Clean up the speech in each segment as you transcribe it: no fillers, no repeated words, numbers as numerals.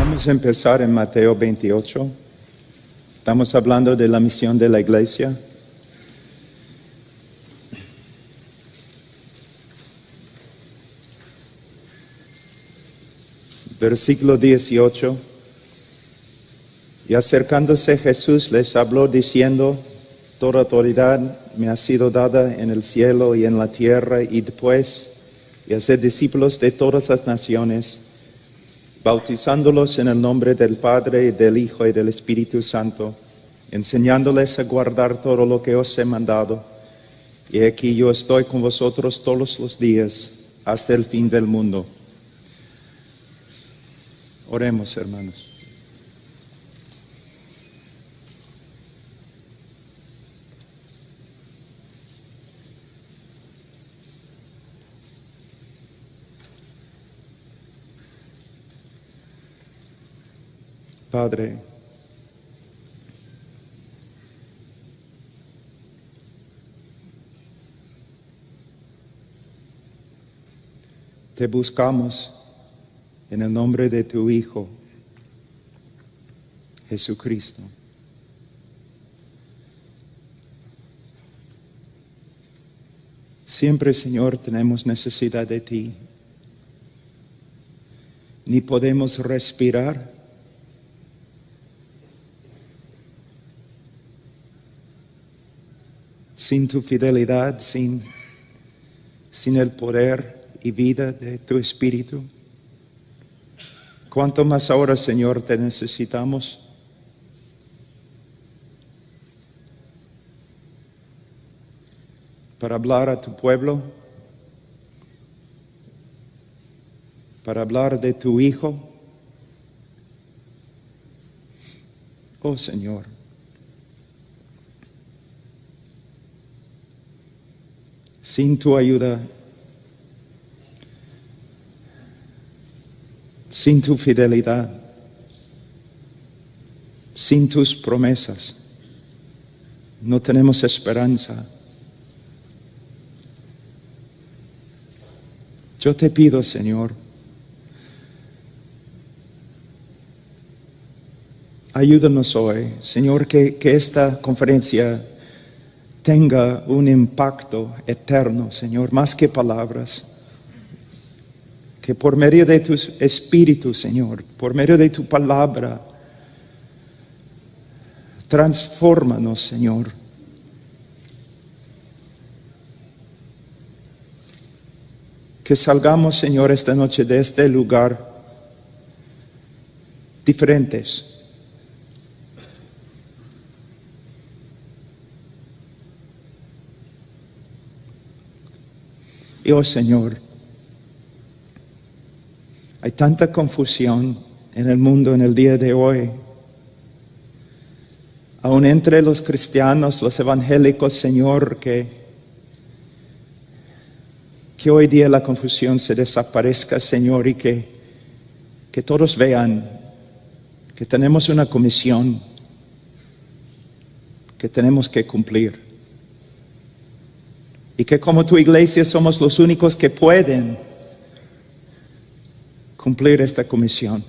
Vamos a empezar en Mateo 28. Estamos hablando de la misión de la iglesia. Versículo 18. Y acercándose Jesús les habló diciendo: Toda autoridad me ha sido dada en el cielo y en la tierra, y después y hacer discípulos de todas las naciones, bautizándolos en el nombre del Padre, y del Hijo y del Espíritu Santo, enseñándoles a guardar todo lo que os he mandado. Y aquí yo estoy con vosotros todos los días, hasta el fin del mundo. Oremos, hermanos. Padre, te buscamos en el nombre de tu Hijo, Jesucristo. Siempre, Señor, tenemos necesidad de ti. Ni podemos respirar sin tu fidelidad, sin el poder y vida de tu Espíritu. ¿Cuánto más ahora, Señor, te necesitamos? Para hablar a tu pueblo, para hablar de tu Hijo. Oh, Señor. Sin tu ayuda, sin tu fidelidad, sin tus promesas, no tenemos esperanza. Yo te pido, Señor, ayúdanos hoy, Señor, que esta conferencia tenga un impacto eterno, Señor, más que palabras. Que por medio de tu Espíritu, Señor, por medio de tu palabra, transfórmanos, Señor. Que salgamos, Señor, esta noche de este lugar diferentes. Y oh, Señor, hay tanta confusión en el mundo en el día de hoy. Aún entre los cristianos, los evangélicos, Señor, que hoy día la confusión se desaparezca, Señor, y que todos vean que tenemos una comisión que tenemos que cumplir. Y que como tu iglesia somos los únicos que pueden cumplir esta comisión.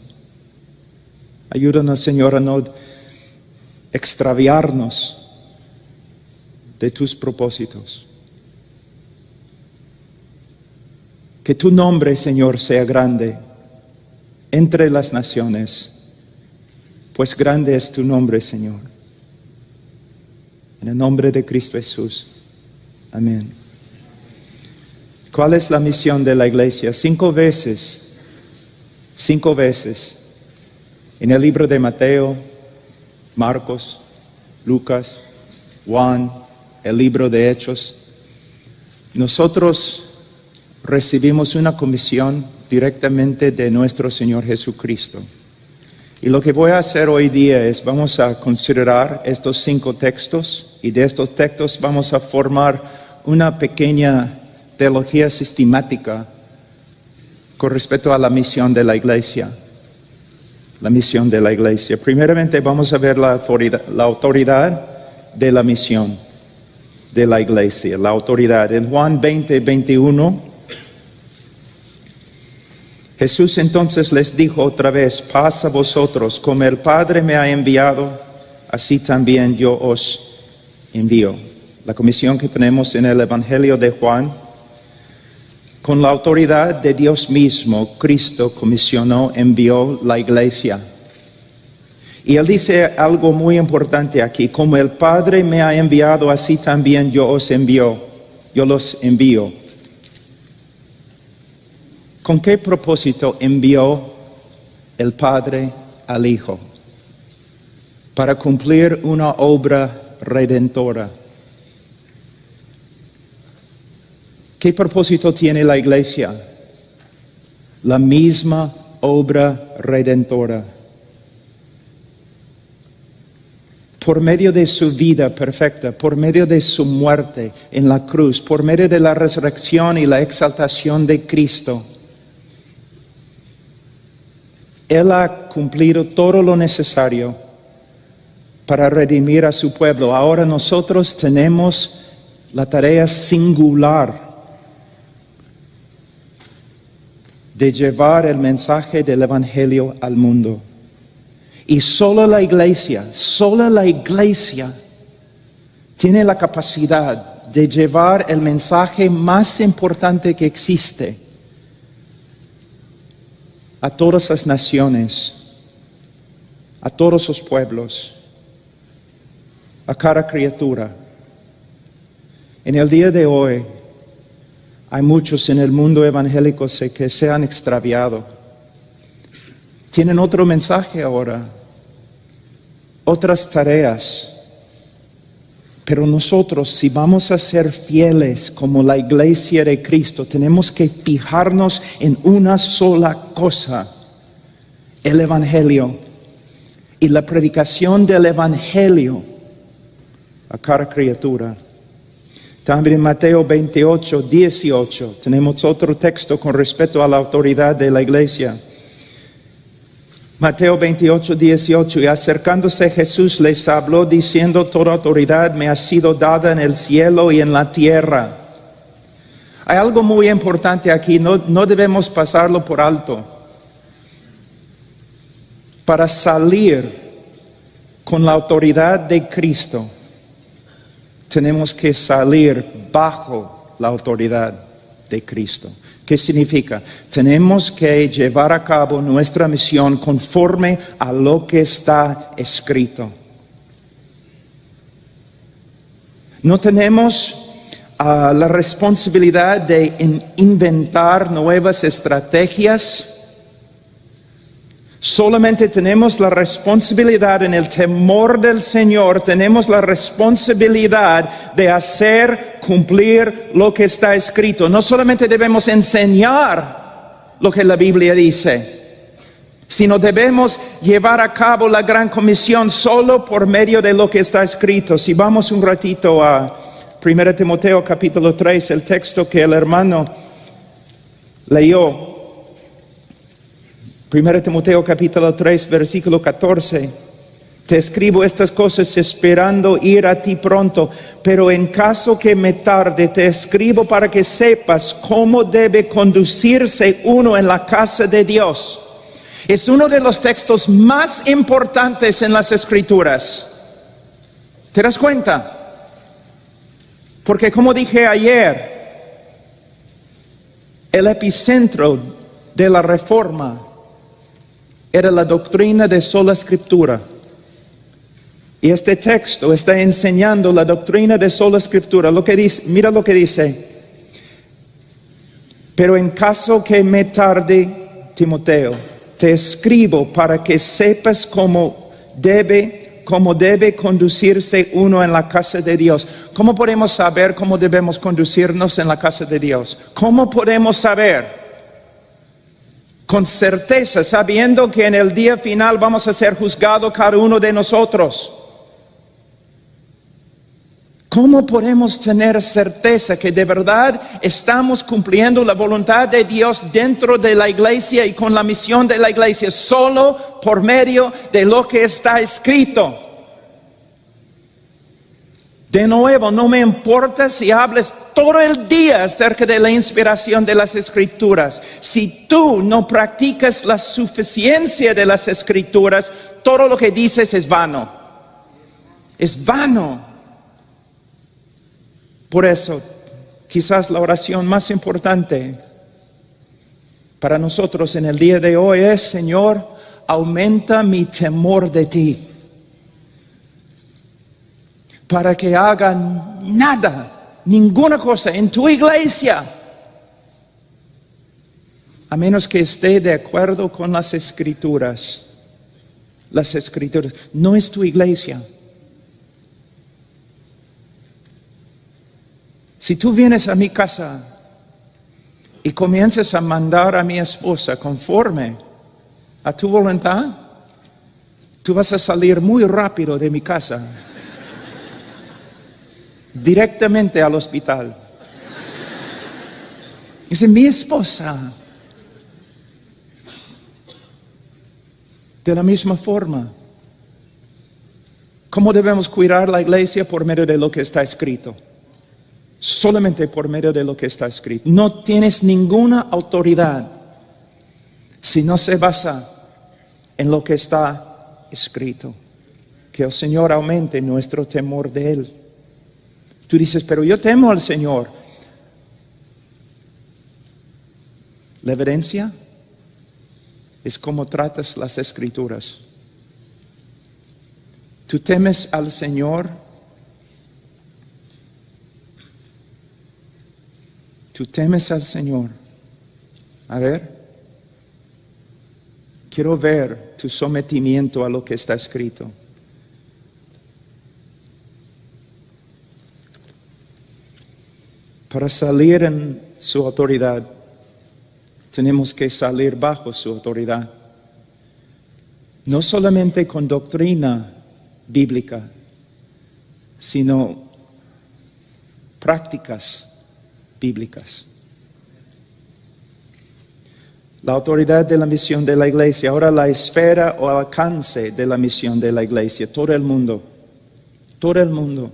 Ayúdanos, Señor, a no extraviarnos de tus propósitos. Que tu nombre, Señor, sea grande entre las naciones, pues grande es tu nombre, Señor. En el nombre de Cristo Jesús. Amén. ¿Cuál es la misión de la iglesia? 5 veces en el libro de Mateo, Marcos, Lucas, Juan, el libro de Hechos, nosotros recibimos una comisión directamente de nuestro Señor Jesucristo. Y lo que voy a hacer hoy día es, vamos a considerar estos 5 textos, y de estos textos vamos a formar una pequeña teología sistemática con respecto a la misión de la iglesia. La misión de la iglesia. Primeramente vamos a ver la autoridad de la misión de la iglesia. La autoridad. En Juan 20:21, Jesús entonces les dijo otra vez: paz a vosotros, como el Padre me ha enviado, así también yo os envío. La comisión que tenemos en el Evangelio de Juan: con la autoridad de Dios mismo, Cristo comisionó, envió la iglesia. Y Él dice algo muy importante aquí: como el Padre me ha enviado, así también yo los envío. ¿Con qué propósito envió el Padre al Hijo? Para cumplir una obra redentora. ¿Qué propósito tiene la iglesia? La misma obra redentora. Por medio de su vida perfecta, por medio de su muerte en la cruz, por medio de la resurrección y la exaltación de Cristo, Él ha cumplido todo lo necesario para redimir a su pueblo. Ahora nosotros tenemos la tarea singular de llevar el mensaje del Evangelio al mundo. Y solo la iglesia tiene la capacidad de llevar el mensaje más importante que existe a todas las naciones, a todos los pueblos, a cada criatura. En el día de hoy hay muchos en el mundo evangélico que se han extraviado. Tienen otro mensaje ahora, otras tareas. Pero nosotros, si vamos a ser fieles como la iglesia de Cristo, tenemos que fijarnos en una sola cosa: el Evangelio. Y la predicación del Evangelio a cada criatura. También en Mateo 28, 18, tenemos otro texto con respecto a la autoridad de la iglesia. Mateo 28, 18, y acercándose Jesús les habló diciendo: toda autoridad me ha sido dada en el cielo y en la tierra. Hay algo muy importante aquí, no debemos pasarlo por alto. Para salir con la autoridad de Cristo, tenemos que salir bajo la autoridad de Cristo. ¿Qué significa? Tenemos que llevar a cabo nuestra misión conforme a lo que está escrito. No tenemos la responsabilidad de inventar nuevas estrategias. Solamente tenemos la responsabilidad, en el temor del Señor, tenemos la responsabilidad de hacer cumplir lo que está escrito. No solamente debemos enseñar lo que la Biblia dice, sino debemos llevar a cabo la gran comisión solo por medio de lo que está escrito. Si vamos un ratito a 1 Timoteo capítulo 3, el texto que el hermano leyó. 1 Timoteo capítulo 3, versículo 14. Te escribo estas cosas esperando ir a ti pronto, pero en caso que me tarde, te escribo para que sepas cómo debe conducirse uno en la casa de Dios. Es uno de los textos más importantes en las Escrituras. ¿Te das cuenta? Porque como dije ayer, el epicentro de la Reforma era la doctrina de sola Escritura. Y este texto está enseñando la doctrina de sola Escritura. Lo que dice, mira lo que dice. Pero en caso que me tarde, Timoteo, te escribo para que sepas cómo debe conducirse uno en la casa de Dios. ¿Cómo podemos saber cómo debemos conducirnos en la casa de Dios? ¿Cómo podemos saber? Con certeza, sabiendo que en el día final vamos a ser juzgados cada uno de nosotros. ¿Cómo podemos tener certeza que de verdad estamos cumpliendo la voluntad de Dios dentro de la iglesia y con la misión de la iglesia? Solo por medio de lo que está escrito. De nuevo, no me importa si hables todo el día acerca de la inspiración de las Escrituras. Si tú no practicas la suficiencia de las Escrituras, todo lo que dices es vano. Es vano. Por eso, quizás la oración más importante para nosotros en el día de hoy es: Señor, aumenta mi temor de ti, para que hagan nada, ninguna cosa en tu iglesia, a menos que esté de acuerdo con las Escrituras. Las Escrituras. No es tu iglesia. Si tú vienes a mi casa y comienzas a mandar a mi esposa conforme a tu voluntad, tú vas a salir muy rápido de mi casa, directamente al hospital. Dice: mi esposa. De la misma forma, ¿cómo debemos cuidar la iglesia? Por medio de lo que está escrito. Solamente por medio de lo que está escrito. No tienes ninguna autoridad si no se basa en lo que está escrito. Que el Señor aumente nuestro temor de Él. Tú dices: pero yo temo al Señor. La evidencia es cómo tratas las Escrituras. ¿Tú temes al Señor? ¿Tú temes al Señor? A ver, quiero ver tu sometimiento a lo que está escrito. Para salir en su autoridad, tenemos que salir bajo su autoridad. No solamente con doctrina bíblica, sino prácticas bíblicas. La autoridad de la misión de la iglesia, ahora la esfera o alcance de la misión de la iglesia, todo el mundo. Todo el mundo.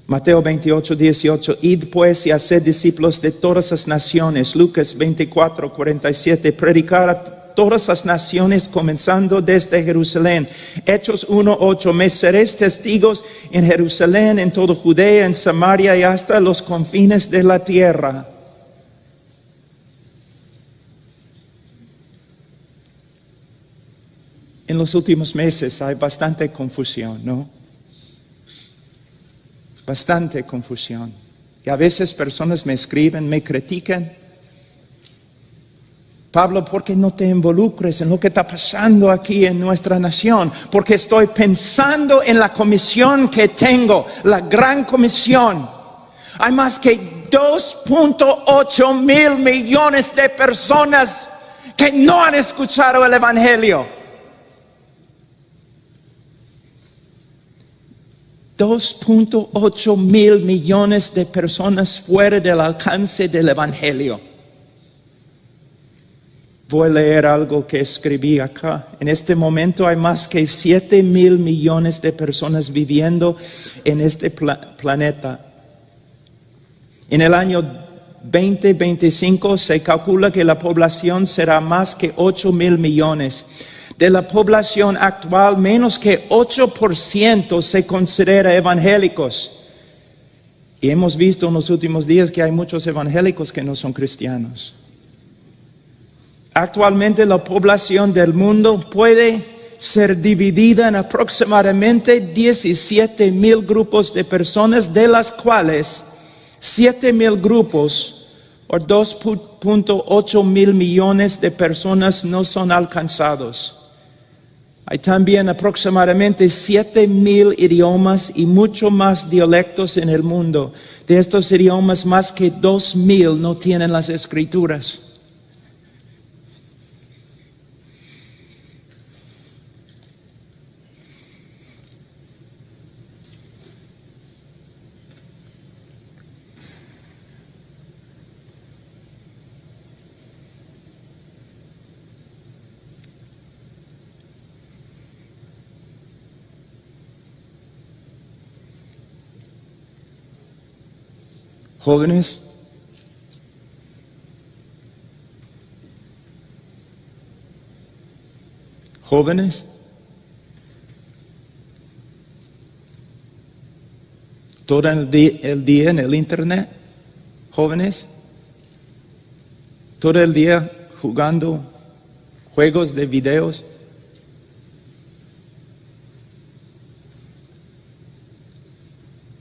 Mateo 28, 18, id pues y haced discípulos de todas las naciones. Lucas 24, 47, predicar a todas las naciones comenzando desde Jerusalén. Hechos 1, 8, me seréis testigos en Jerusalén, en toda Judea, en Samaria y hasta los confines de la tierra. En los últimos meses hay bastante confusión, ¿no? Bastante confusión. Y a veces personas me escriben, me critican. Pablo, ¿por qué no te involucres en lo que está pasando aquí en nuestra nación? Porque estoy pensando en la comisión que tengo, la gran comisión. Hay más que 2.8 mil millones de personas que no han escuchado el Evangelio. 2.8 mil millones de personas fuera del alcance del Evangelio. Voy a leer algo que escribí acá. En este momento hay más que 7 mil millones de personas viviendo en este planeta. En el año 2025 se calcula que la población será más que 8 mil millones. De la población actual, menos que 8% se considera evangélicos. Y hemos visto en los últimos días que hay muchos evangélicos que no son cristianos. Actualmente la población del mundo puede ser dividida en aproximadamente 17 mil grupos de personas, de las cuales 7 mil grupos o 2.8 mil millones de personas no son alcanzados. Hay también aproximadamente 7 mil idiomas y mucho más dialectos en el mundo. De estos idiomas, más que 2,000 no tienen las Escrituras. Jóvenes, todo el día en el internet, jóvenes, todo el día jugando juegos de videos.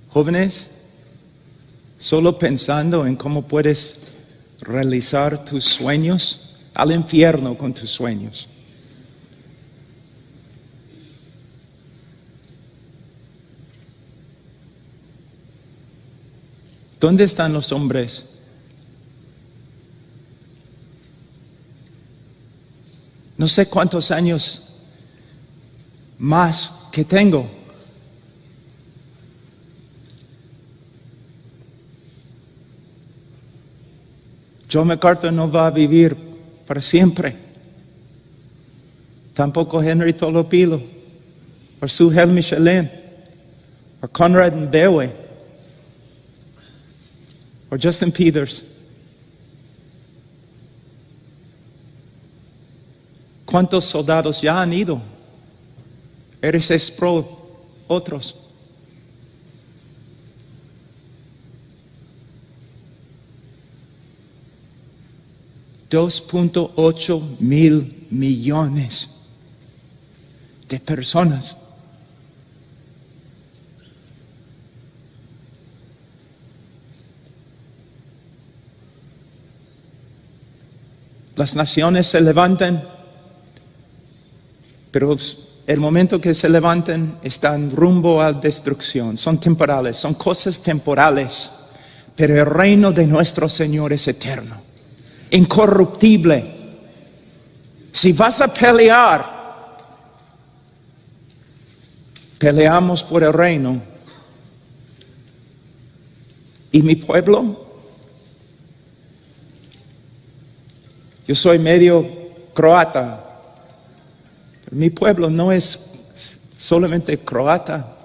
Jóvenes, solo pensando en cómo puedes realizar tus sueños, al infierno con tus sueños. ¿Dónde están los hombres? No sé cuántos años más que tengo. John MacArthur no va a vivir para siempre. Tampoco Henry Tolopilo, o Suhel Michelin, o Conrad Mbewe, o Justin Peters. ¿Cuántos soldados ya han ido? RCS Pro, otros. $2.8 mil millones de personas. Las naciones se levantan, pero el momento que se levantan están rumbo a destrucción. Son temporales, son cosas temporales, pero el reino de nuestro Señor es eterno, incorruptible. Si vas a pelear, peleamos por el reino. ¿Y mi pueblo? Yo soy medio croata. Mi pueblo no es solamente croata,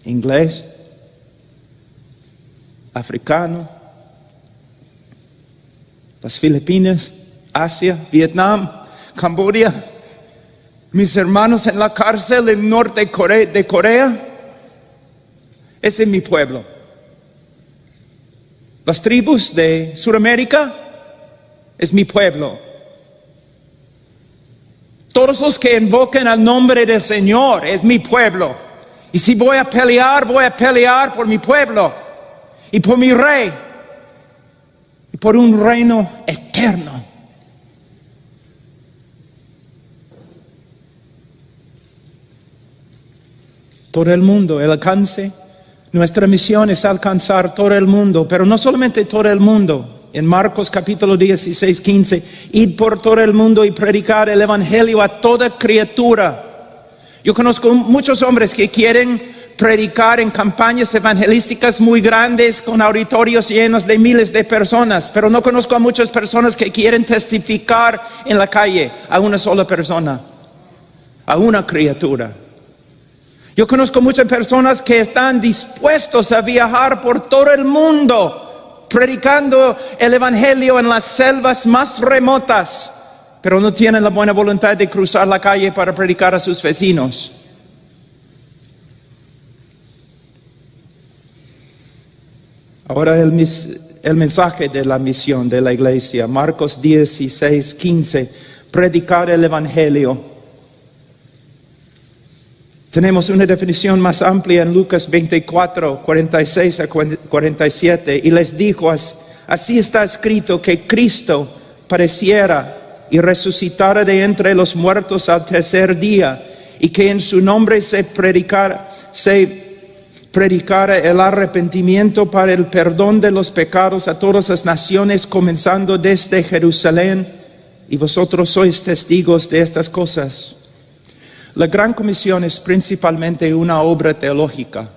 inglés, africano, las Filipinas, Asia, Vietnam, Camboya, mis hermanos en la cárcel en norte de Corea. Ese es mi pueblo. Las tribus de Sudamérica es mi pueblo. Todos los que invoquen al nombre del Señor es mi pueblo. Y si voy a pelear por mi pueblo y por mi rey y por un reino eterno. Todo el mundo, el alcance. Nuestra misión es alcanzar todo el mundo, pero no solamente todo el mundo. En Marcos capítulo 16, 15, id por todo el mundo y predicar el evangelio a toda criatura. Yo conozco muchos hombres que quieren predicar en campañas evangelísticas muy grandes con auditorios llenos de miles de personas, pero no conozco a muchas personas que quieren testificar en la calle a una sola persona, a una criatura. Yo conozco muchas personas que están dispuestos a viajar por todo el mundo predicando el evangelio en las selvas más remotas, pero no tienen la buena voluntad de cruzar la calle para predicar a sus vecinos. Ahora el mensaje de la misión de la iglesia, Marcos 16, 15, predicar el evangelio. Tenemos una definición más amplia en Lucas 24, 46 a 47, y les dijo, así está escrito que Cristo padeciera y resucitara de entre los muertos al tercer día, y que en su nombre se predicara el arrepentimiento para el perdón de los pecados a todas las naciones, comenzando desde Jerusalén, y vosotros sois testigos de estas cosas. La Gran Comisión es principalmente una obra teológica,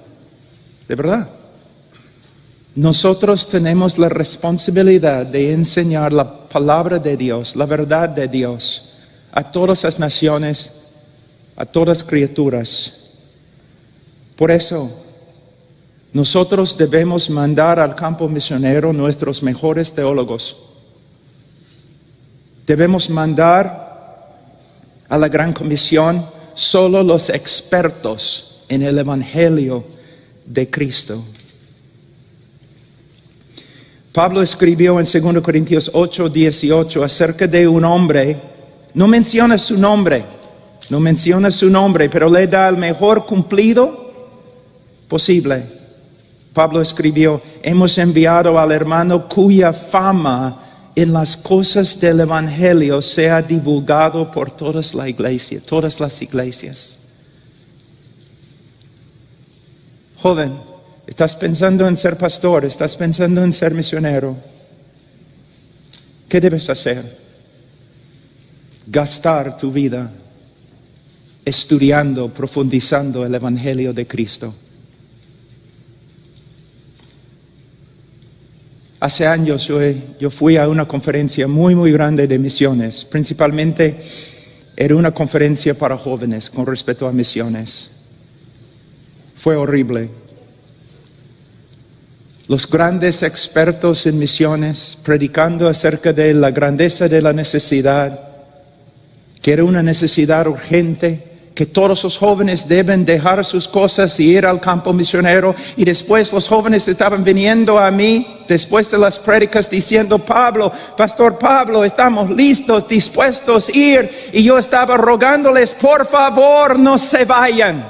de verdad. Nosotros tenemos la responsabilidad de enseñar la palabra de Dios, la verdad de Dios, a todas las naciones, a todas las criaturas. Por eso, nosotros debemos mandar al campo misionero nuestros mejores teólogos. Debemos mandar a la Gran Comisión solo los expertos en el Evangelio de Cristo. Pablo escribió en 2 Corintios 8:18 acerca de un hombre, no menciona su nombre, pero le da el mejor cumplido posible. Pablo escribió, hemos enviado al hermano cuya fama en las cosas del Evangelio sea divulgado por todas las iglesias. Joven, estás pensando en ser pastor, estás pensando en ser misionero. ¿Qué debes hacer? Gastar tu vida estudiando, profundizando el Evangelio de Cristo. Hace años yo fui a una conferencia muy grande de misiones. Principalmente era una conferencia para jóvenes con respecto a misiones. Fue horrible. Los grandes expertos en misiones predicando acerca de la grandeza de la necesidad, que era una necesidad urgente, que todos los jóvenes deben dejar sus cosas y ir al campo misionero. Y después los jóvenes estaban viniendo a mí, después de las prédicas, diciendo, Pastor Pablo, estamos listos, dispuestos a ir. Y yo estaba rogándoles, por favor, no se vayan.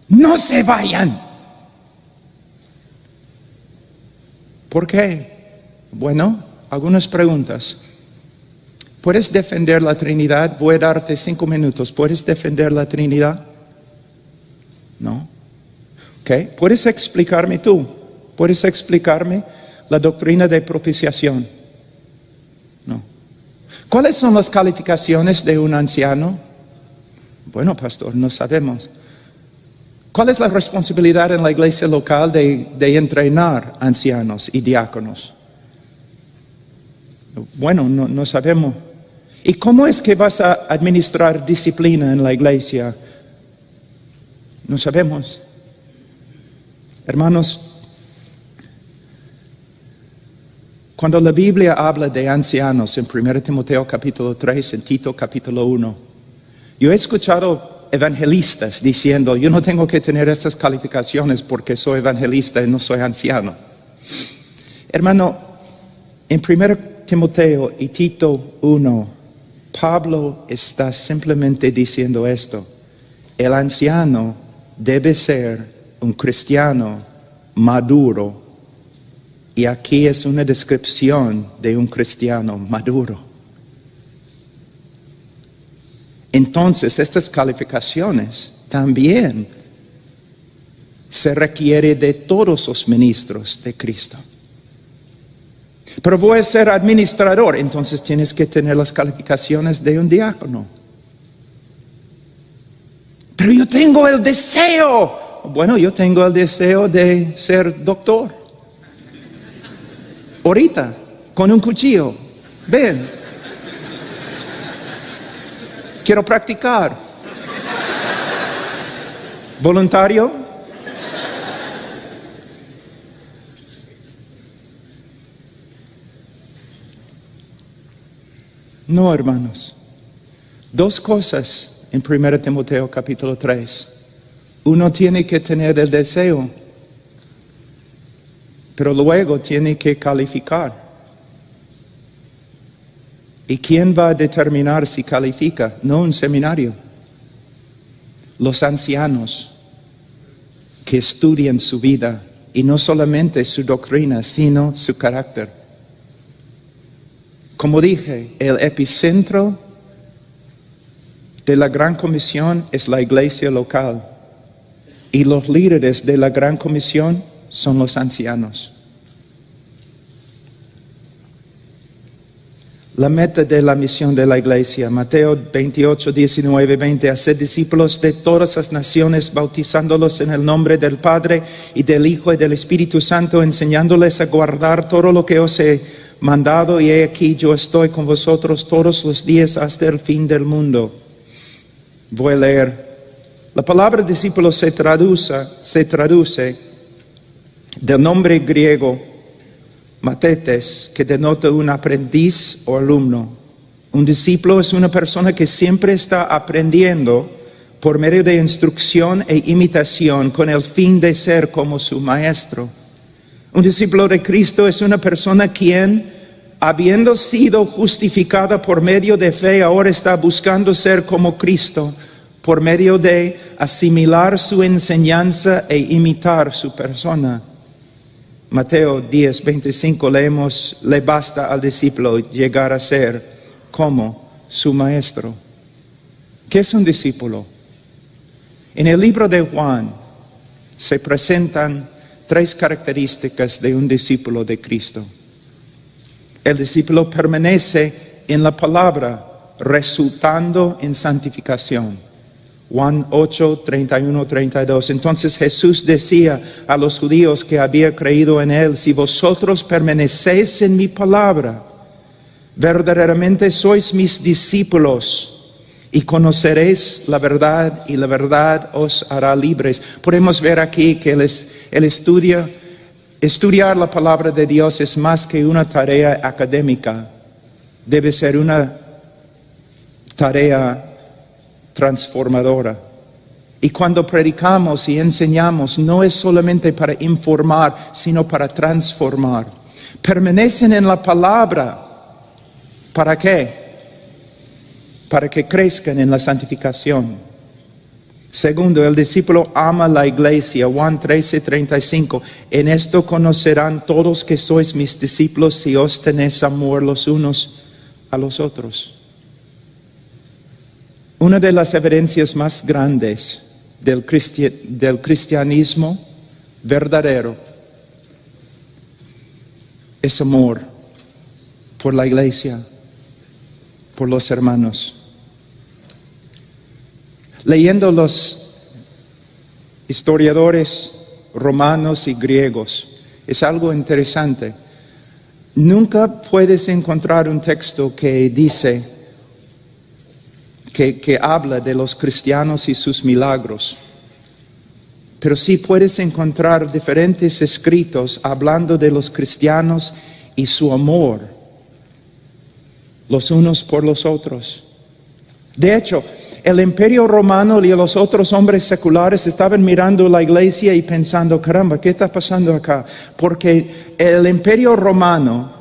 No se vayan. ¿Por qué? Bueno, algunas preguntas. ¿Puedes defender la Trinidad? Voy a darte 5 minutos. ¿Puedes defender la Trinidad? No. ¿Ok? ¿Puedes explicarme tú? ¿Puedes explicarme la doctrina de propiciación? No. ¿Cuáles son las calificaciones de un anciano? Bueno, pastor, no sabemos. ¿Cuál es la responsabilidad en la iglesia local de entrenar ancianos y diáconos? Bueno, no sabemos. ¿Y cómo es que vas a administrar disciplina en la iglesia? No sabemos. Hermanos, cuando la Biblia habla de ancianos en 1 Timoteo capítulo 3, en Tito capítulo 1, yo he escuchado evangelistas diciendo, yo no tengo que tener estas calificaciones porque soy evangelista y no soy anciano. Hermano, en 1 Timoteo y Tito 1, Pablo está simplemente diciendo esto. El anciano debe ser un cristiano maduro. Y aquí es una descripción de un cristiano maduro. Entonces, estas calificaciones también se requiere de todos los ministros de Cristo. Pero voy a ser administrador, entonces tienes que tener las calificaciones de un diácono. Pero yo tengo el deseo. Bueno, yo tengo el deseo de ser doctor. Ahorita, con un cuchillo. Ven. Quiero practicar. ¿Voluntario? No, hermanos. 2 cosas en 1 Timoteo capítulo 3. Uno tiene que tener el deseo, pero luego tiene que calificar. ¿Y quién va a determinar si califica? No un seminario. Los ancianos que estudian su vida y no solamente su doctrina, sino su carácter. Como dije, el epicentro de la Gran Comisión es la iglesia local. Y los líderes de la Gran Comisión son los ancianos. La meta de la misión de la iglesia, Mateo 28, 19, 20, hacer discípulos de todas las naciones, bautizándolos en el nombre del Padre y del Hijo y del Espíritu Santo, enseñándoles a guardar todo lo que os he mandado, y he aquí yo estoy con vosotros todos los días hasta el fin del mundo. Voy a leer. La palabra discípulo se traduce del nombre griego matetes, que denota un aprendiz o alumno. Un discípulo es una persona que siempre está aprendiendo por medio de instrucción e imitación con el fin de ser como su maestro. Un discípulo de Cristo es una persona quien, habiendo sido justificada por medio de fe, ahora está buscando ser como Cristo por medio de asimilar su enseñanza e imitar su persona. Mateo 10:25 leemos: le basta al discípulo llegar a ser como su maestro. ¿Qué es un discípulo? En el libro de Juan se presentan 3 características de un discípulo de Cristo. El discípulo permanece en la palabra, resultando en santificación. Juan 8, 31, 32. Entonces Jesús decía a los judíos que había creído en él: si vosotros permanecéis en mi palabra, verdaderamente sois mis discípulos y conoceréis la verdad, y la verdad os hará libres. Podemos ver aquí que estudiar la palabra de Dios es más que una tarea académica. Debe ser una tarea transformadora. Y cuando predicamos y enseñamos, no es solamente para informar, sino para transformar. Permanecen en la palabra. ¿Para qué? Para que crezcan en la santificación. Segundo, el discípulo ama la iglesia. Juan 13:35. En esto conocerán todos que sois mis discípulos, si os tenéis amor los unos a los otros. Una de las evidencias más grandes del cristianismo verdadero es amor por la iglesia, por los hermanos. Leyendo los historiadores romanos y griegos, es algo interesante. Nunca puedes encontrar un texto que dice que habla de los cristianos y sus milagros. Pero sí puedes encontrar diferentes escritos hablando de los cristianos y su amor los unos por los otros. De hecho, el imperio romano y los otros hombres seculares estaban mirando la iglesia y pensando: caramba, ¿qué está pasando acá? Porque el imperio romano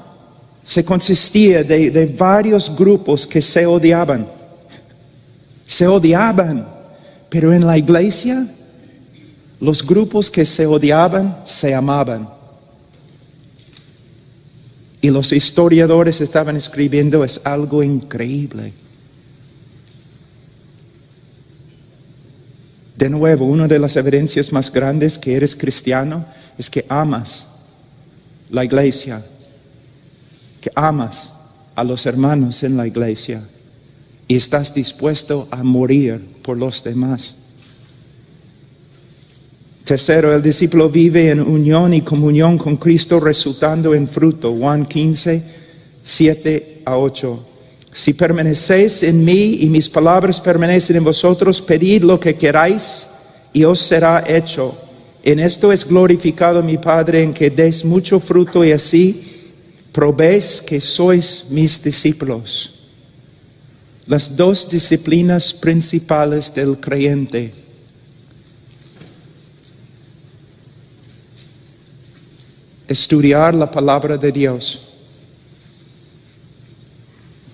se consistía de varios grupos que se odiaban. Se odiaban, pero en la iglesia, los grupos que se odiaban se amaban. Y los historiadores estaban escribiendo: es algo increíble. De nuevo, una de las evidencias más grandes que eres cristiano es que amas la iglesia, que amas a los hermanos en la iglesia y estás dispuesto a morir por los demás. Tercero, el discípulo vive en unión y comunión con Cristo, resultando en fruto. Juan 15, 7-8. Si permanecéis en mí y mis palabras permanecen en vosotros, pedid lo que queráis y os será hecho. En esto es glorificado mi Padre, en que deis mucho fruto y así probéis que sois mis discípulos. Las 2 disciplinas principales del creyente: estudiar la palabra de Dios,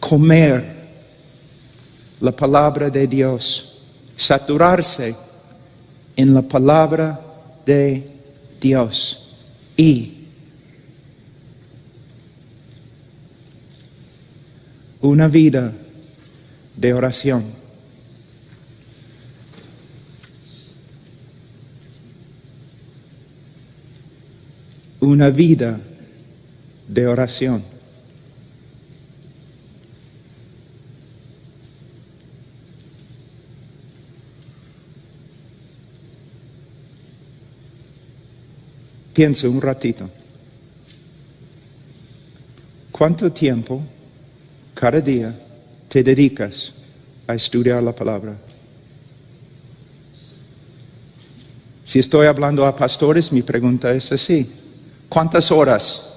comer la palabra de Dios, saturarse en la palabra de Dios y una vida de oración. Una vida de oración. Piensa un ratito. ¿Cuánto tiempo cada día te dedicas a estudiar la palabra? Si estoy hablando a pastores, mi pregunta es así: ¿cuántas horas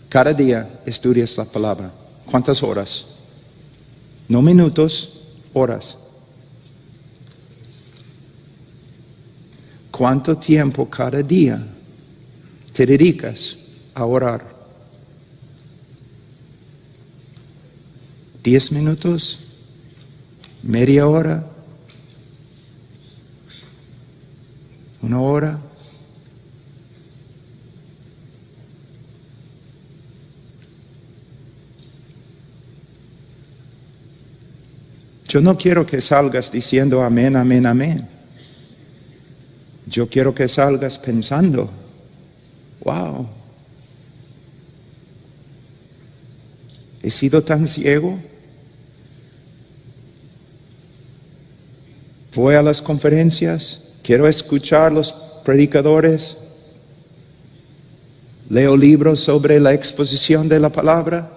cada día estudias la palabra? ¿Cuántas horas? No minutos, horas. ¿Cuánto tiempo cada día te dedicas a orar? ¿10 minutos? ¿Media hora? ¿1 hora? Yo no quiero que salgas diciendo amén, amén, amén. Yo quiero que salgas pensando, wow, he sido tan ciego. Voy a las conferencias, quiero escuchar a los predicadores, leo libros sobre la exposición de la palabra.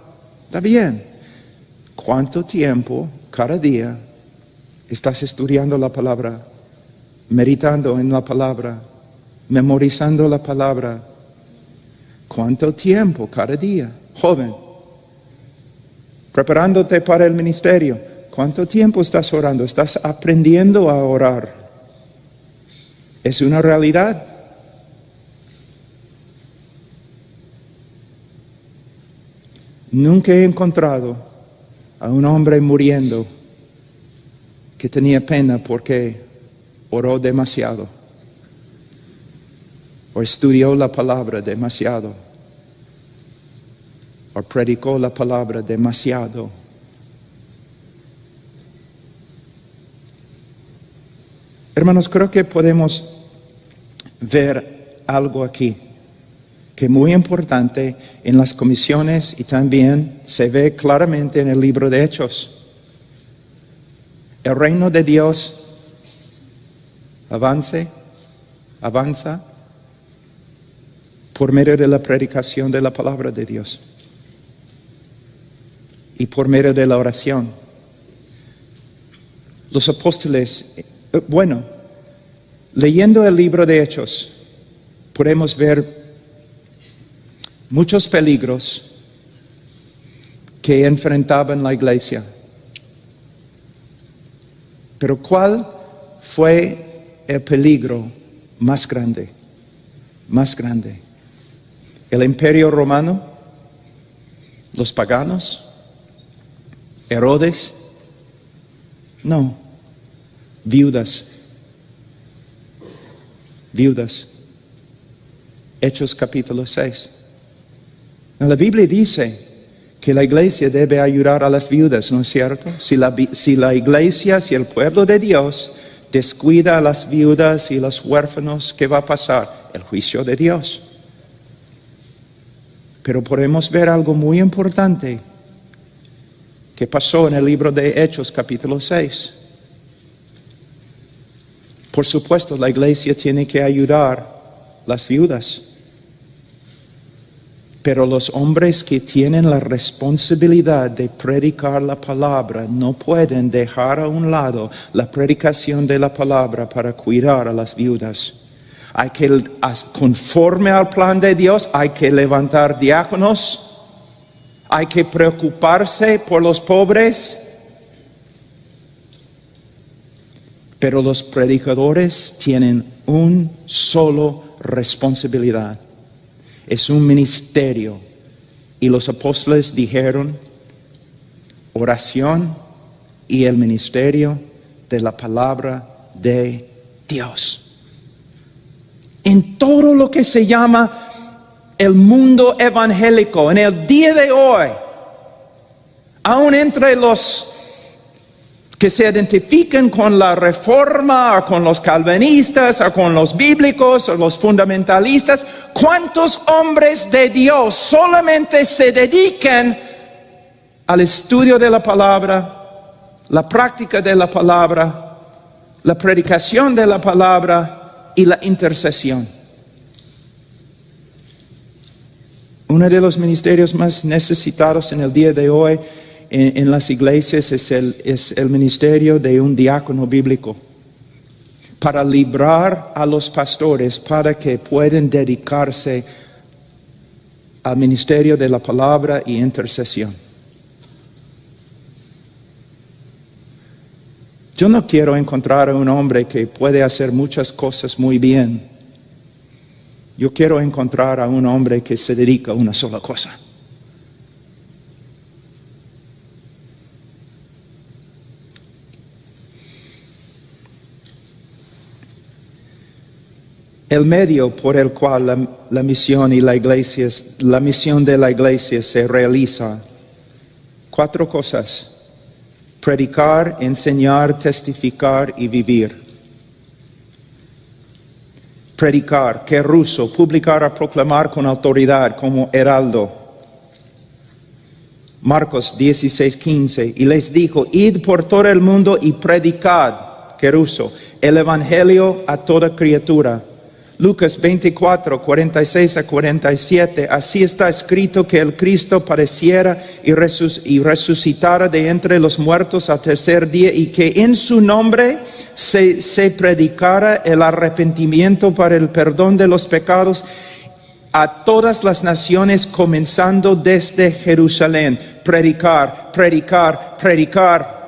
Está bien. ¿Cuánto tiempo cada día estás estudiando la palabra, meditando en la palabra, memorizando la palabra? ¿Cuánto tiempo cada día? Joven, preparándote para el ministerio, ¿cuánto tiempo estás orando? ¿Estás aprendiendo a orar? ¿Es una realidad? Nunca he encontrado a un hombre muriendo que tenía pena porque oró demasiado o estudió la palabra demasiado o predicó la palabra demasiado. Hermanos, creo que podemos ver algo aquí que es muy importante en las comisiones y también se ve claramente en el libro de Hechos. El reino de Dios avanza por medio de la predicación de la palabra de Dios y por medio de la oración. Los apóstoles, leyendo el libro de Hechos, podemos ver muchos peligros que enfrentaban la iglesia. Pero ¿cuál fue el peligro más grande? Más grande. ¿El imperio romano? ¿Los paganos? ¿Herodes? No. Viudas. Hechos capítulo 6. La Biblia dice que la iglesia debe ayudar a las viudas, ¿no es cierto? Si la iglesia, si el pueblo de Dios descuida a las viudas y los huérfanos, ¿qué va a pasar? El juicio de Dios. Pero podemos ver algo muy importante que pasó en el libro de Hechos capítulo 6. Por supuesto, la iglesia tiene que ayudar a las viudas. Pero los hombres que tienen la responsabilidad de predicar la palabra no pueden dejar a un lado la predicación de la palabra para cuidar a las viudas. Hay que, conforme al plan de Dios, hay que levantar diáconos, hay que preocuparse por los pobres. Pero los predicadores tienen una sola responsabilidad. Es un ministerio. Y los apóstoles dijeron: oración y el ministerio de la palabra de Dios. En todo lo que se llama el mundo evangélico, en el día de hoy, aún entre los que se identifican con la reforma, o con los calvinistas, o con los bíblicos, o los fundamentalistas, ¿cuántos hombres de Dios solamente se dedican al estudio de la palabra, la práctica de la palabra, la predicación de la palabra y la intercesión? Uno de los ministerios más necesitados en el día de hoy en las iglesias es el ministerio de un diácono bíblico. para librar a los pastores para que puedan dedicarse al ministerio de la palabra y intercesión. Yo no quiero encontrar a un hombre que puede hacer muchas cosas muy bien. Yo quiero encontrar a un hombre que se dedica a una sola cosa. El medio por el cual la misión de la iglesia se realiza. 4 cosas: predicar, enseñar, testificar y vivir. Predicar, que ruso, publicar a proclamar con autoridad como heraldo. Marcos 16:15, y les dijo: id por todo el mundo y predicad, que ruso, el evangelio a toda criatura. Lucas 24, 46 a 47, así está escrito que el Cristo padeciera y resucitara de entre los muertos al tercer día, y que en su nombre se predicara el arrepentimiento para el perdón de los pecados a todas las naciones, comenzando desde Jerusalén. Predicar, predicar, predicar.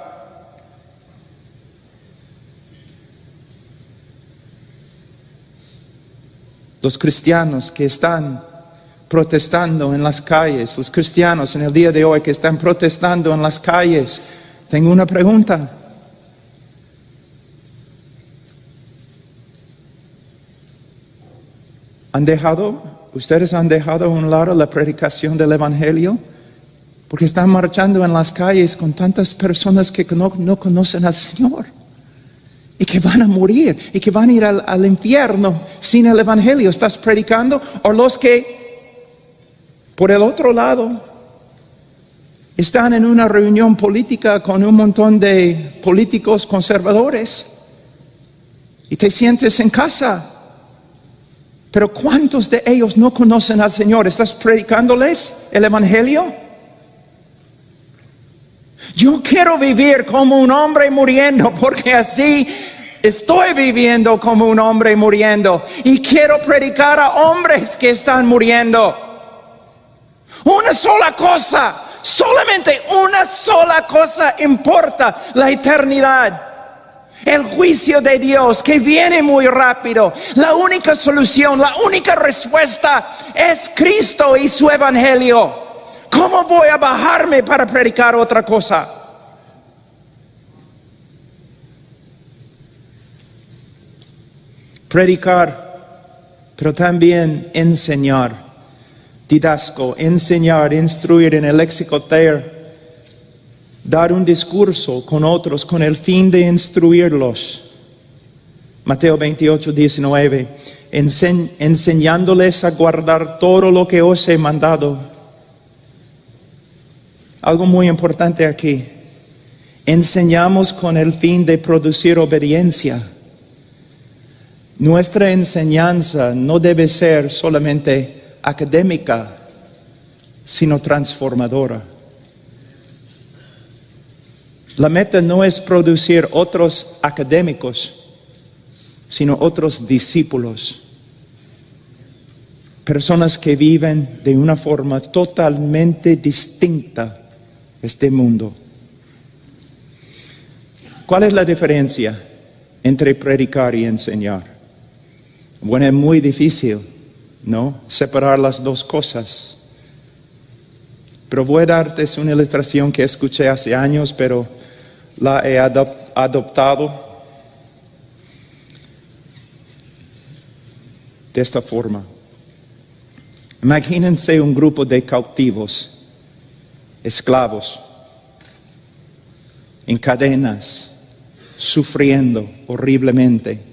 Los cristianos que están protestando en las calles, los cristianos en el día de hoy que están protestando en las calles, tengo una pregunta. ¿Ustedes han dejado a un lado la predicación del evangelio? Porque están marchando en las calles con tantas personas que no conocen al Señor. Y que van a morir, y que van a ir al infierno sin el evangelio. ¿Estás predicando? O los que, por el otro lado, están en una reunión política con un montón de políticos conservadores y te sientes en casa. Pero ¿cuántos de ellos no conocen al Señor? ¿Estás predicándoles el evangelio? Yo quiero vivir como un hombre muriendo, porque así estoy viviendo como un hombre muriendo. Y quiero predicar a hombres que están muriendo. Una sola cosa, solamente una sola cosa importa: la eternidad. El juicio de Dios que viene muy rápido. La única solución, la única respuesta es Cristo y su evangelio. ¿Cómo voy a bajarme para predicar otra cosa? Predicar, pero también enseñar. Didasco, enseñar, instruir en el léxico teer. Dar un discurso con otros con el fin de instruirlos. Mateo 28, 19. Enseñándoles a guardar todo lo que os he mandado. Algo muy importante aquí. Enseñamos con el fin de producir obediencia. Nuestra enseñanza no debe ser solamente académica, sino transformadora. La meta no es producir otros académicos, sino otros discípulos. Personas que viven de una forma totalmente distinta este mundo. ¿Cuál es la diferencia entre predicar y enseñar? Bueno, es muy difícil, ¿no?, separar las dos cosas. Pero voy a darte una ilustración que escuché hace años, pero la he adoptado de esta forma. Imagínense un grupo de cautivos, esclavos, en cadenas, sufriendo horriblemente,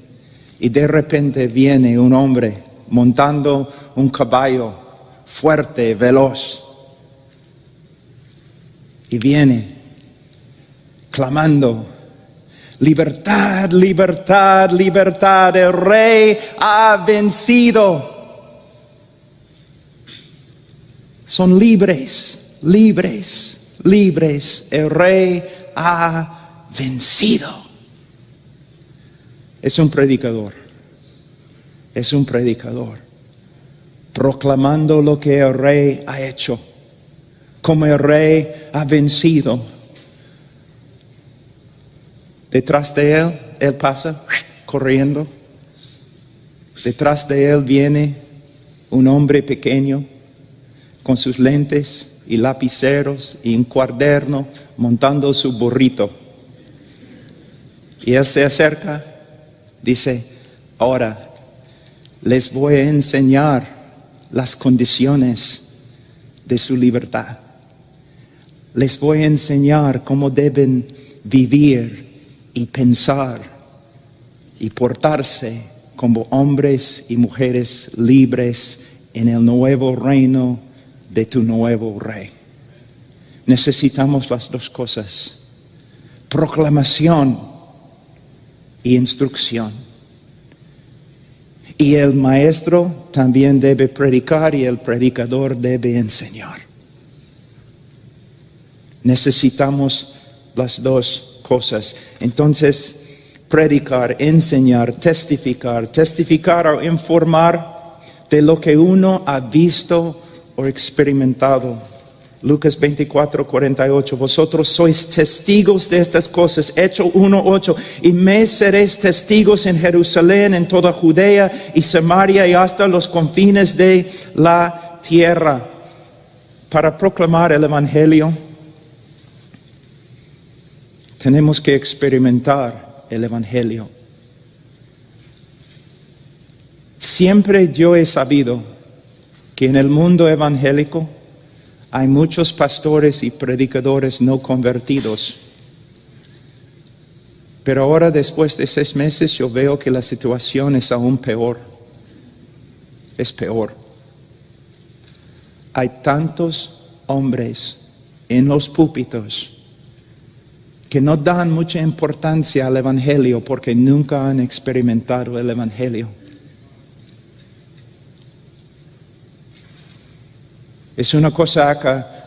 y de repente viene un hombre montando un caballo fuerte, veloz, y viene clamando: libertad, libertad, libertad, el rey ha vencido. Son libres, libres, libres. El rey ha vencido. Es un predicador. Es un predicador. Proclamando lo que el rey ha hecho. Como el rey ha vencido. Detrás de él pasa corriendo. Detrás de él viene un hombre pequeño con sus lentes y lapiceros y un cuaderno montando su burrito. Y él se acerca, dice, ahora les voy a enseñar las condiciones de su libertad. Les voy a enseñar cómo deben vivir y pensar y portarse como hombres y mujeres libres en el nuevo reino de tu nuevo rey. Necesitamos las dos cosas: proclamación y instrucción. Y el maestro también debe predicar y el predicador debe enseñar. Necesitamos las dos cosas. Entonces, predicar, enseñar, testificar o informar de lo que uno ha visto o experimentado. Lucas 24:48, vosotros sois testigos de estas cosas. Hechos 1:8, y me seréis testigos en Jerusalén, en toda Judea y Samaria y hasta los confines de la tierra. Para proclamar el evangelio, tenemos que experimentar el evangelio. Siempre yo he sabido que en el mundo evangélico hay muchos pastores y predicadores no convertidos. Pero ahora, después de 6 meses, yo veo que la situación es aún peor. Es peor. Hay tantos hombres en los púlpitos que no dan mucha importancia al evangelio porque nunca han experimentado el evangelio. Es una cosa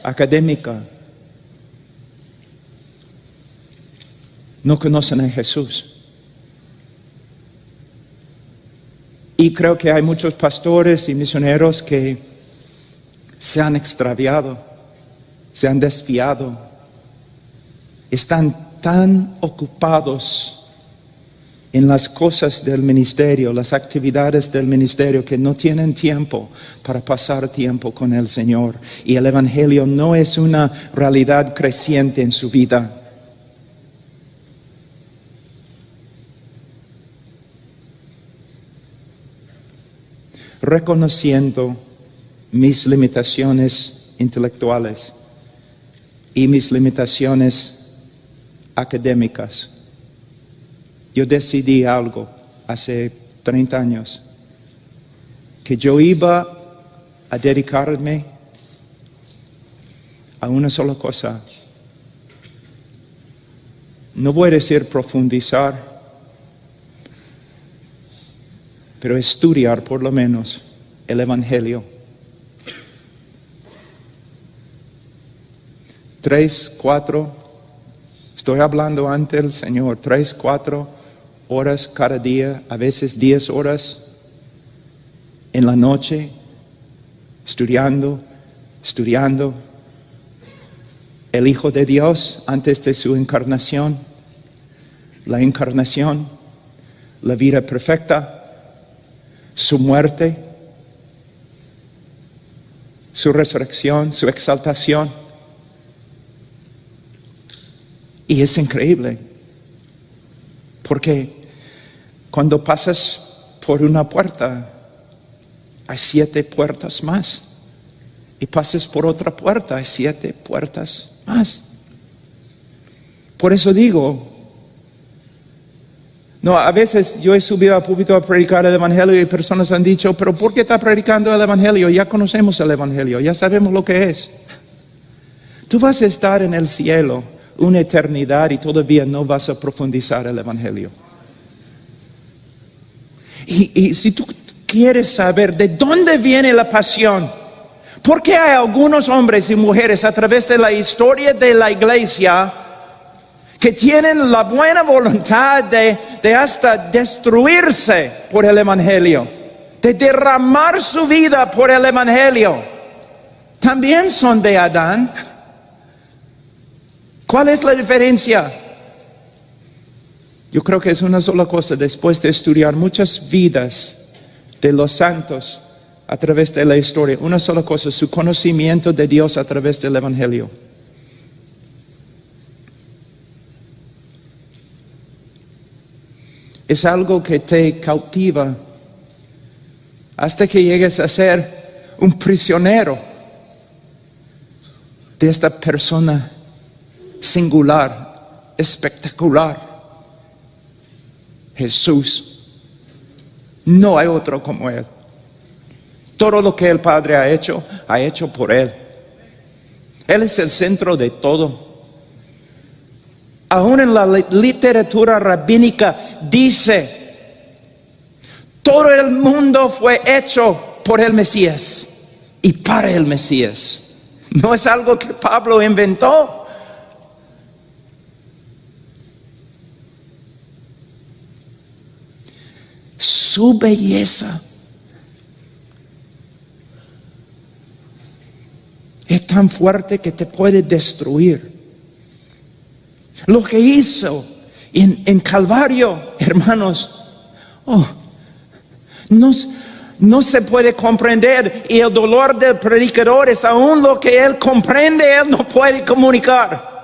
académica. No conocen a Jesús. Y creo que hay muchos pastores y misioneros que se han extraviado, se han desviado. Están tan ocupados en las cosas del ministerio, las actividades del ministerio, que no tienen tiempo para pasar tiempo con el Señor. Y el evangelio no es una realidad creciente en su vida. Reconociendo mis limitaciones intelectuales y mis limitaciones académicas, yo decidí algo hace 30 años, que yo iba a dedicarme a una sola cosa. No voy a decir profundizar, pero estudiar por lo menos el evangelio. 3, 4, estoy hablando ante el Señor, 3, 4 horas cada día, a veces 10 horas en la noche, estudiando. El Hijo de Dios antes de su encarnación, la encarnación, la vida perfecta, su muerte, su resurrección, su exaltación. Y es increíble, porque cuando pasas por una puerta, hay 7 puertas más. Y pasas por otra puerta, hay 7 puertas más. Por eso digo, a veces yo he subido al púlpito a predicar el evangelio y personas han dicho, pero ¿por qué está predicando el evangelio? Ya conocemos el evangelio, ya sabemos lo que es. Tú vas a estar en el cielo una eternidad y todavía no vas a profundizar el evangelio. Y si tú quieres saber de dónde viene la pasión, ¿por qué hay algunos hombres y mujeres a través de la historia de la iglesia que tienen la buena voluntad de hasta destruirse por el Evangelio, de derramar su vida por el Evangelio, también son de Adán. ¿Cuál es la diferencia? Yo creo que es una sola cosa. Después de estudiar muchas vidas de los santos a través de la historia, una sola cosa: su conocimiento de Dios a través del Evangelio. Es algo que te cautiva hasta que llegues a ser un prisionero de esta persona singular, espectacular, Jesús. No hay otro como Él. Todo lo que el Padre ha hecho por Él. Él es el centro de todo. Aún en la literatura rabínica dice: todo el mundo fue hecho por el Mesías y para el Mesías. No es algo que Pablo inventó. Su belleza es tan fuerte que te puede destruir. Lo que hizo en Calvario, hermanos, no se puede comprender. Y el dolor del predicador es aún lo que él comprende, él no puede comunicar.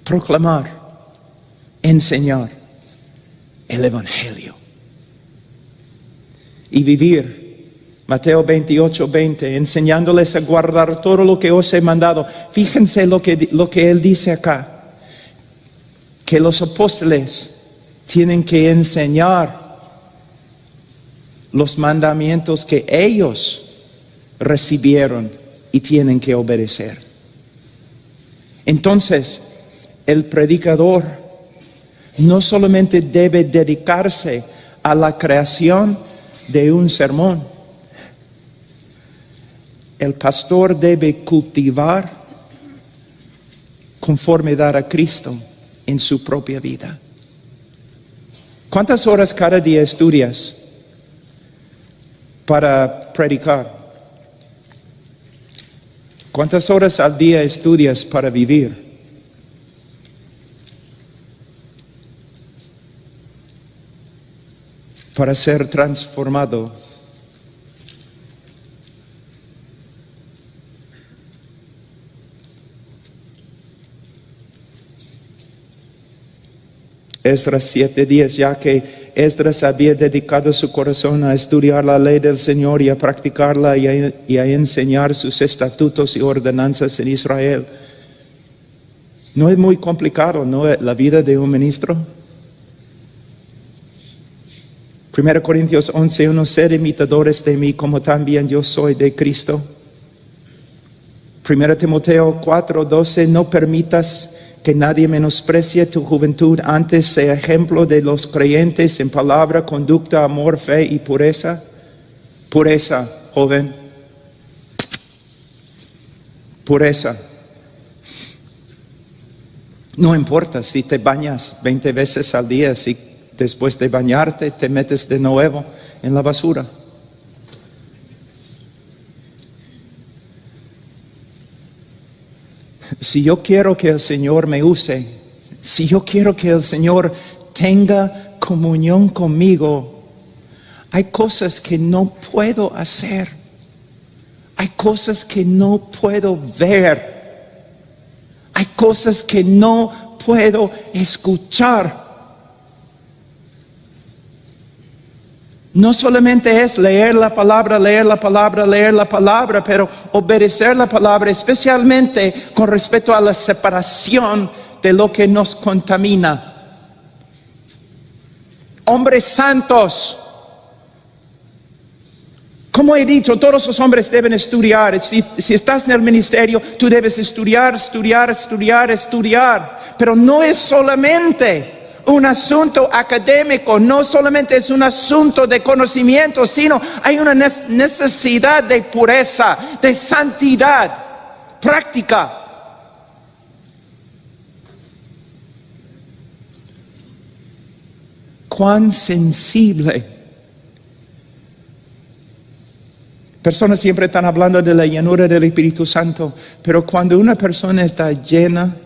Proclamar, enseñar el Evangelio y vivir, Mateo 28:20, enseñándoles a guardar todo lo que os he mandado. Fíjense lo que él dice acá, que los apóstoles tienen que enseñar los mandamientos que ellos recibieron y tienen que obedecer. Entonces, el predicador no solamente debe dedicarse a la creación de un sermón. El pastor debe cultivar conformidad a Cristo en su propia vida. ¿Cuántas horas cada día estudias para predicar? ¿Cuántas horas al día estudias para vivir? Para ser transformado. Esdras 7:10, ya que Esdras había dedicado su corazón a estudiar la ley del Señor y a practicarla y a enseñar sus estatutos y ordenanzas en Israel. No es muy complicado, ¿no? La vida de un ministro. 1 Corintios 11:1, sed imitadores de mí como también yo soy de Cristo. 1 Timoteo 4:12, no permitas que nadie menosprecie tu juventud, antes sea ejemplo de los creyentes en palabra, conducta, amor, fe y pureza. Pureza, joven. Pureza. No importa si te bañas 20 veces al día, si después de bañarte te metes de nuevo en la basura. Si yo quiero que el Señor me use, si yo quiero que el Señor tenga comunión conmigo, hay cosas que no puedo hacer. Hay cosas que no puedo ver. Hay cosas que no puedo escuchar. No solamente es leer la palabra, pero obedecer la palabra, especialmente con respecto a la separación de lo que nos contamina. Hombres santos, como he dicho, todos los hombres deben estudiar. Si estás en el ministerio, tú debes estudiar. Pero no es solamente un asunto académico, no solamente es un asunto de conocimiento, sino hay una necesidad de pureza, de santidad práctica. Cuán sensible. Personas siempre están hablando de la llenura del Espíritu Santo, pero cuando una persona está llena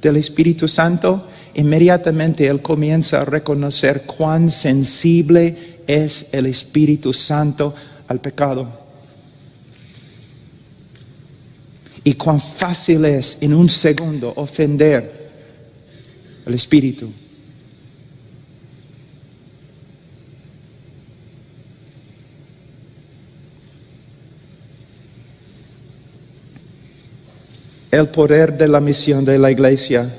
del Espíritu Santo, inmediatamente él comienza a reconocer cuán sensible es el Espíritu Santo al pecado. Y cuán fácil es en un segundo ofender al Espíritu. El poder de la misión de la iglesia.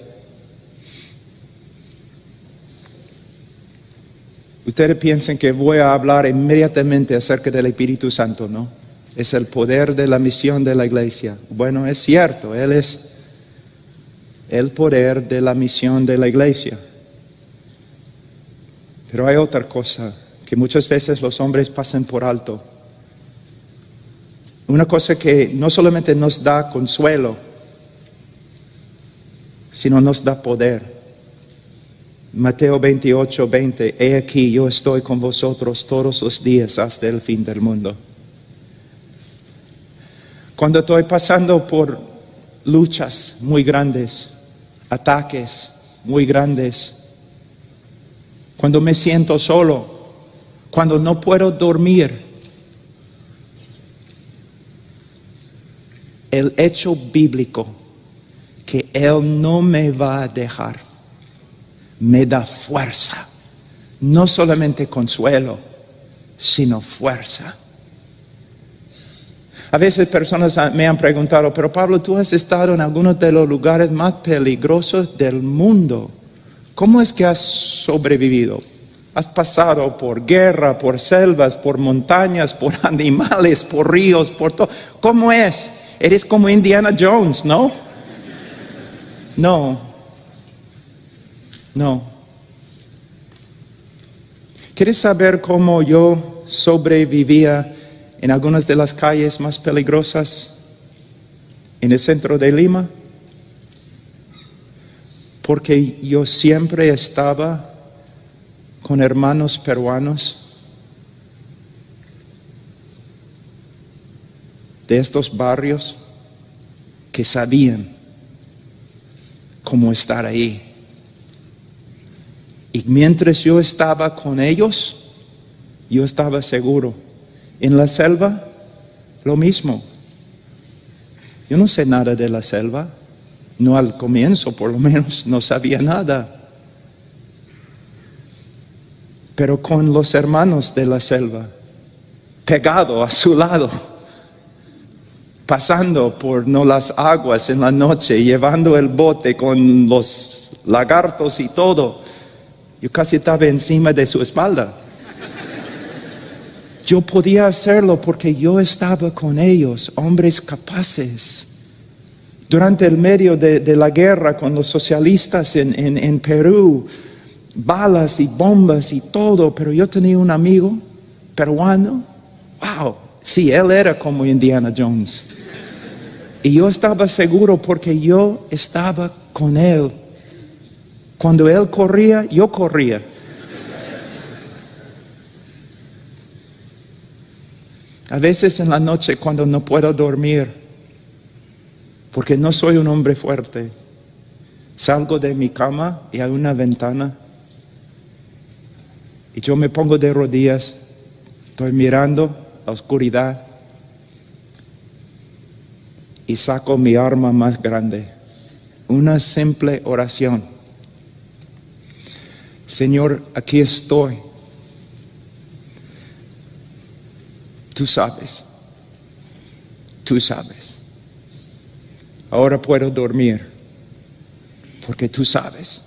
Ustedes piensan que voy a hablar inmediatamente acerca del Espíritu Santo, ¿no? Es el poder de la misión de la iglesia. Bueno, es cierto, Él es el poder de la misión de la iglesia. Pero hay otra cosa que muchas veces los hombres pasan por alto. Una cosa que no solamente nos da consuelo, sino nos da poder. Mateo 28:20, he aquí yo estoy con vosotros todos los días hasta el fin del mundo. Cuando estoy pasando por luchas muy grandes, ataques muy grandes, cuando me siento solo, cuando no puedo dormir, el hecho bíblico que Él no me va a dejar me da fuerza, no solamente consuelo, sino fuerza. A veces personas me han preguntado, pero Pablo, tú has estado en algunos de los lugares más peligrosos del mundo. ¿Cómo es que has sobrevivido? Has pasado por guerra, por selvas, por montañas, por animales, por ríos, por todo. ¿Cómo es? Eres como Indiana Jones, ¿no? No. ¿Quieres saber cómo yo sobrevivía en algunas de las calles más peligrosas en el centro de Lima? Porque yo siempre estaba con hermanos peruanos de estos barrios que sabían cómo estar ahí. Y mientras yo estaba con ellos, yo estaba seguro. En la selva, lo mismo. Yo no sé nada de la selva. No al comienzo, por lo menos, no sabía nada. Pero con los hermanos de la selva, pegado a su lado, pasando por las aguas en la noche, llevando el bote con los lagartos y todo, yo casi estaba encima de su espalda. Yo podía hacerlo porque yo estaba con ellos, hombres capaces. Durante el medio de la guerra con los socialistas en Perú, balas y bombas y todo, pero yo tenía un amigo peruano. Wow, sí, él era como Indiana Jones. Y yo estaba seguro porque yo estaba con él. Cuando él corría, yo corría. A veces en la noche cuando no puedo dormir, porque no soy un hombre fuerte, salgo de mi cama y hay una ventana y yo me pongo de rodillas, estoy mirando la oscuridad y saco mi arma más grande, una simple oración. Señor, aquí estoy. Tú sabes. Ahora puedo dormir, porque tú sabes.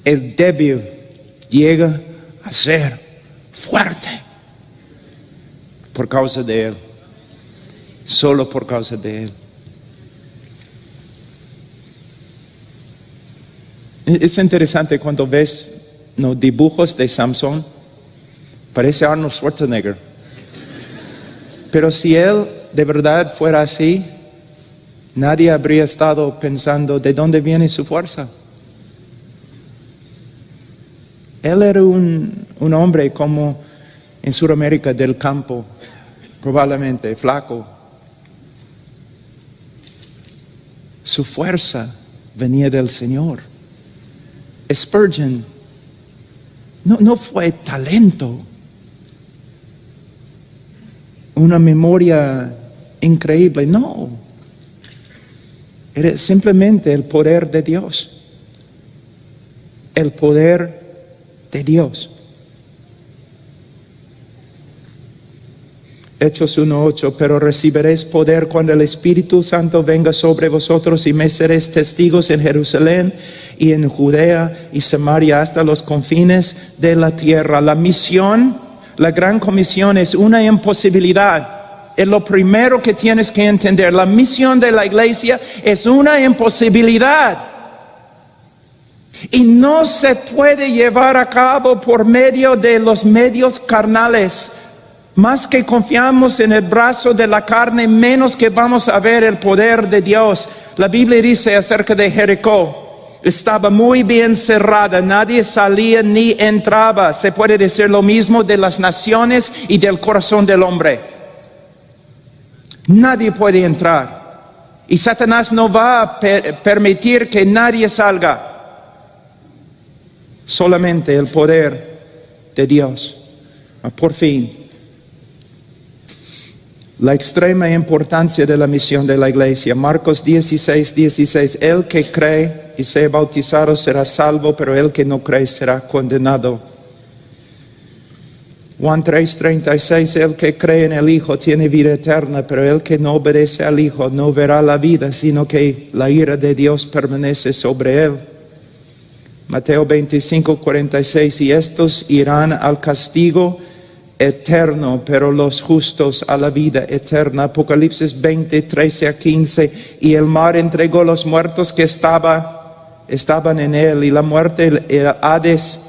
El débil llega a ser fuerte por causa de Él, solo por causa de Él. Es interesante cuando ves los dibujos de Samson, parece Arnold Schwarzenegger. Pero si él de verdad fuera así, nadie habría estado pensando de dónde viene su fuerza. Él era un hombre como en Sudamérica del campo, probablemente flaco. Su fuerza venía del Señor. Spurgeon no fue talento, una memoria increíble, no. Era simplemente el poder de Dios. El poder de Dios. Hechos 1:8, pero recibiréis poder cuando el Espíritu Santo venga sobre vosotros y me seréis testigos en Jerusalén y en Judea y Samaria hasta los confines de la tierra. La misión, la gran comisión es una imposibilidad. Es lo primero que tienes que entender. La misión de la iglesia es una imposibilidad. Y no se puede llevar a cabo por medio de los medios carnales. Más que confiamos en el brazo de la carne, menos que vamos a ver el poder de Dios. La Biblia dice acerca de Jericó, estaba muy bien cerrada, nadie salía ni entraba. Se puede decir lo mismo de las naciones y del corazón del hombre. Nadie puede entrar. Y Satanás no va a permitir que nadie salga. Solamente el poder de Dios. Por fin. La extrema importancia de la misión de la iglesia. Marcos 16:16. El que cree y sea bautizado será salvo, pero el que no cree será condenado. Juan 3:36. El que cree en el Hijo tiene vida eterna, pero el que no obedece al Hijo no verá la vida, sino que la ira de Dios permanece sobre él. Mateo 25:46. Y estos irán al castigo eterno, pero los justos a la vida eterna. Apocalipsis 20:13-15. Y el mar entregó los muertos que estaban en él, y la muerte y el Hades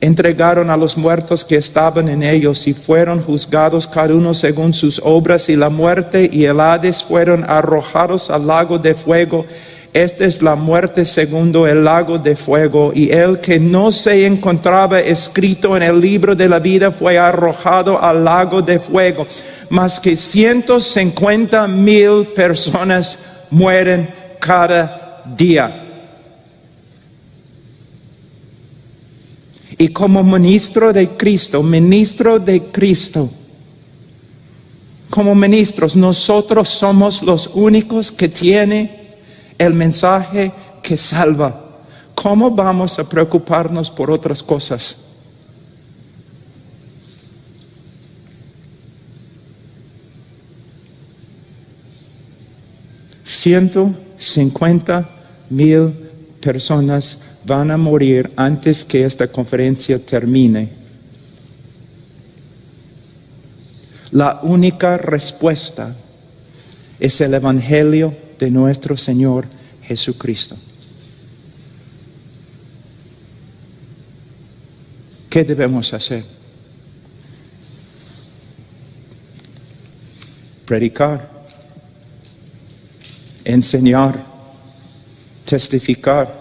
entregaron a los muertos que estaban en ellos, y fueron juzgados cada uno según sus obras, y la muerte y el Hades fueron arrojados al lago de fuego. Esta es la muerte segundo el lago de fuego. Y el que no se encontraba escrito en el libro de la vida fue arrojado al lago de fuego. Más que 150,000 personas mueren cada día. Y como ministro de Cristo, como ministros, nosotros somos los únicos que tienen el mensaje que salva. ¿Cómo vamos a preocuparnos por otras cosas? $150,000 personas van a morir antes que esta conferencia termine. La única respuesta es el Evangelio de nuestro Señor Jesucristo. ¿Qué debemos hacer? Predicar, enseñar, testificar,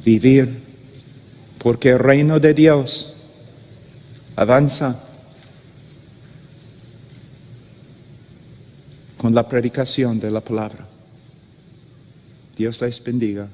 vivir, porque el reino de Dios avanza con la predicación de la palabra. Dios les bendiga.